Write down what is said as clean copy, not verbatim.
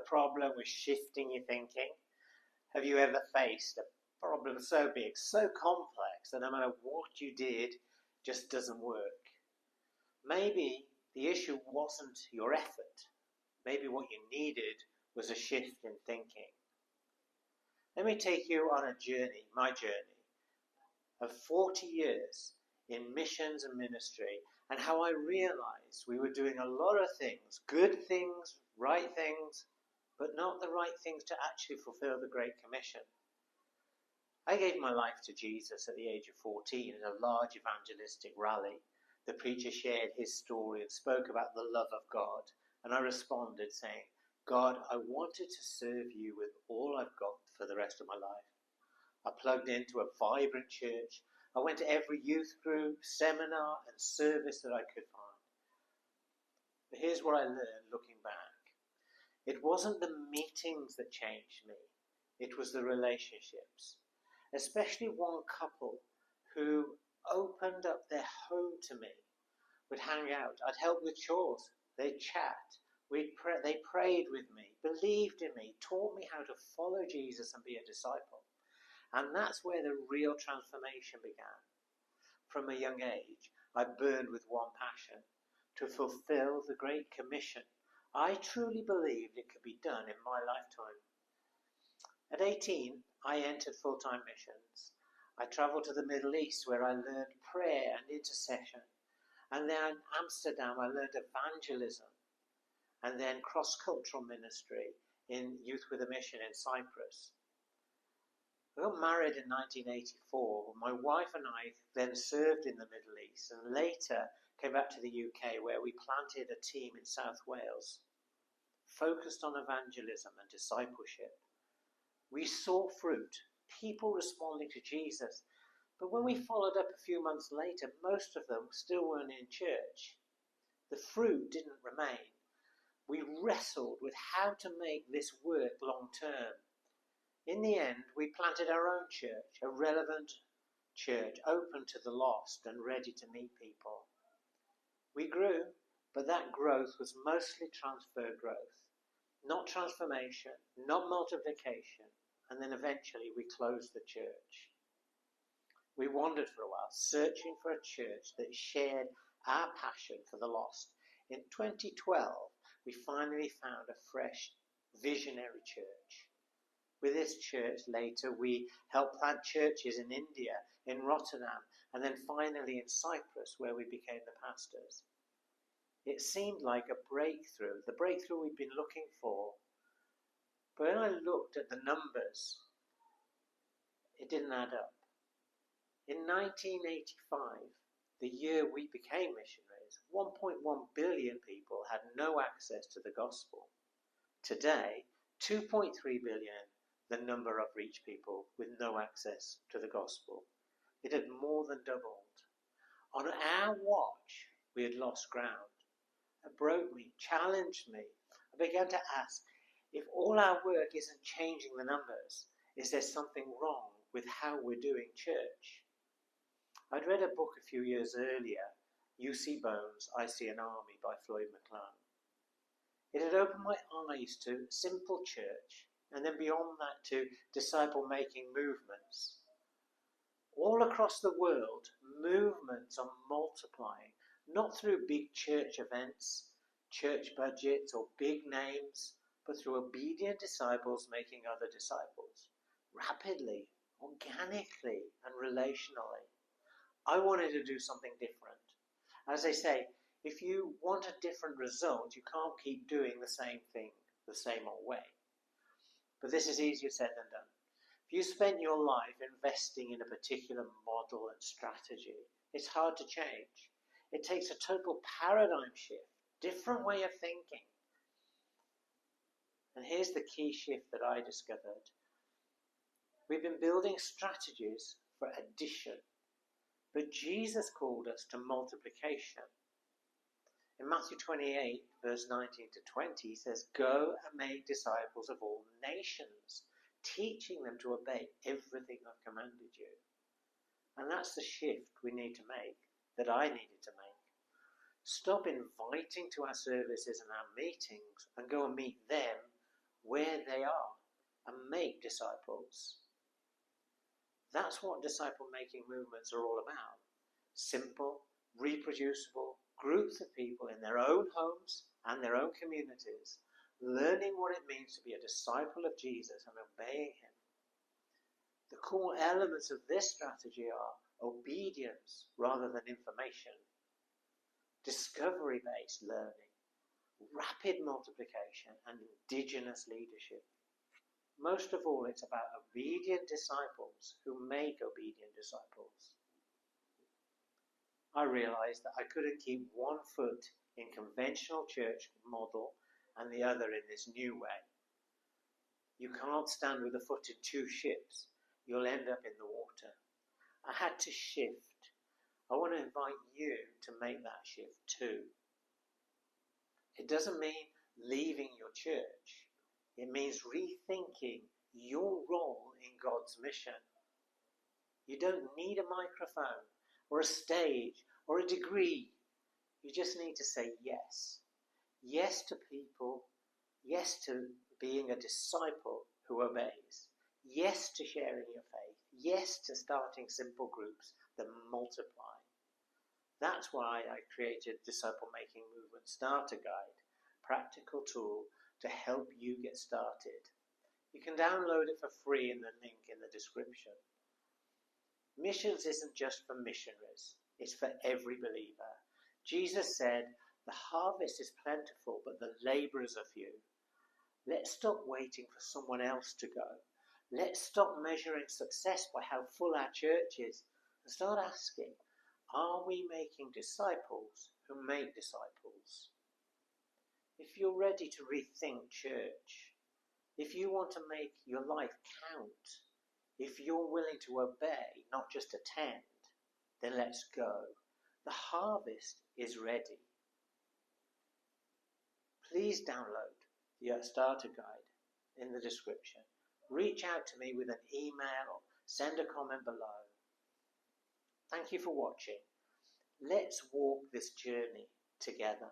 problem with shifting your thinking? Have you ever faced a problem so big, so complex, that no matter what you did, just doesn't work? Maybe the issue wasn't your effort. Maybe what you needed was a shift in thinking. Let me take you on a journey, my journey, of 40 years in missions and ministry, and how I realized we were doing a lot of things, good things, right things, but not the right things to actually fulfill the Great Commission. I gave my life to Jesus at the age of 14 in a large evangelistic rally. The preacher shared his story and spoke about the love of God, and I responded saying, God, I wanted to serve you with all I've got for the rest of my life. I plugged into a vibrant church. I went to every youth group, seminar and service that I could find. But here's what I learned looking back. It wasn't the meetings that changed me. It was the relationships. Especially one couple who opened up their home to me. Would hang out. I'd help with chores. They'd chat. They prayed with me, believed in me, taught me how to follow Jesus and be a disciple. And that's where the real transformation began. From a young age, I burned with one passion, to fulfill the Great Commission. I truly believed it could be done in my lifetime. At 18, I entered full-time missions. I travelled to the Middle East where I learned prayer and intercession. And then in Amsterdam, I learned evangelism. And then cross-cultural ministry in Youth with a Mission in Cyprus. I got married in 1984. My wife and I then served in the Middle East and later came back to the UK where we planted a team in South Wales, focused on evangelism and discipleship. We saw fruit, people responding to Jesus, but when we followed up a few months later, most of them still weren't in church. The fruit didn't remain. We wrestled with how to make this work long term. In the end, we planted our own church, a relevant church, open to the lost and ready to meet people. We grew, but that growth was mostly transfer growth, not transformation, not multiplication, and then eventually we closed the church. We wandered for a while, searching for a church that shared our passion for the lost. In 2012, we finally found a fresh, visionary church. With this church later, we helped plant churches in India, in Rotterdam, and then finally in Cyprus, where we became the pastors. It seemed like a breakthrough, the breakthrough we'd been looking for. But when I looked at the numbers, it didn't add up. In 1985, the year we became missionaries, 1.1 billion people had no access to the gospel. Today, 2.3 billion, the number of reached people with no access to the gospel. It had more than doubled. On our watch, we had lost ground. It broke me, challenged me. I began to ask, if all our work isn't changing the numbers, is there something wrong with how we're doing church? I'd read a book a few years earlier, You See Bones, I See an Army by Floyd McClung. It had opened my eyes to simple church, and then beyond that to disciple-making movements. All across the world, movements are multiplying, not through big church events, church budgets, or big names, but through obedient disciples making other disciples, rapidly, organically, and relationally. I wanted to do something different. As I say, if you want a different result, you can't keep doing the same thing the same old way. But this is easier said than done. If you spent your life investing in a particular model and strategy, it's hard to change. It takes a total paradigm shift, different way of thinking. And here's the key shift that I discovered. We've been building strategies for addition, but Jesus called us to multiplication. In Matthew 28, verse 19 to 20, he says, "Go and make disciples of all nations, teaching them to obey everything I've commanded you." And that's the shift we need to make, that I needed to make. Stop inviting to our services and our meetings and go and meet them they are and make disciples. That's what disciple-making movements are all about. Simple, reproducible groups of people in their own homes and their own communities, learning what it means to be a disciple of Jesus and obeying him. The core elements of this strategy are obedience rather than information, discovery-based learning, rapid multiplication, and indigenous leadership. Most of all, it's about obedient disciples who make obedient disciples. I realized that I couldn't keep one foot in conventional church model and the other in this new way. You can't stand with a foot in two ships. You'll end up in the water. I had to shift. I want to invite you to make that shift too. It doesn't mean leaving your church. It means rethinking your role in God's mission. You don't need a microphone or a stage or a degree. You just need to say yes. Yes to people. Yes to being a disciple who obeys. Yes to sharing your faith. Yes to starting simple groups that multiply. That's why I created Disciple Making Movement Starter Guide, practical tool to help you get started. You can download it for free in the link in the description. Missions isn't just for missionaries, it's for every believer. Jesus said, the harvest is plentiful, but the labourers are few. Let's stop waiting for someone else to go. Let's stop measuring success by how full our church is and start asking, are we making disciples who make disciples? If you're ready to rethink church, if you want to make your life count, if you're willing to obey, not just attend, then let's go. The harvest is ready. Please download the starter guide in the description. Reach out to me with an email or send a comment below. Thank you for watching. Let's walk this journey together.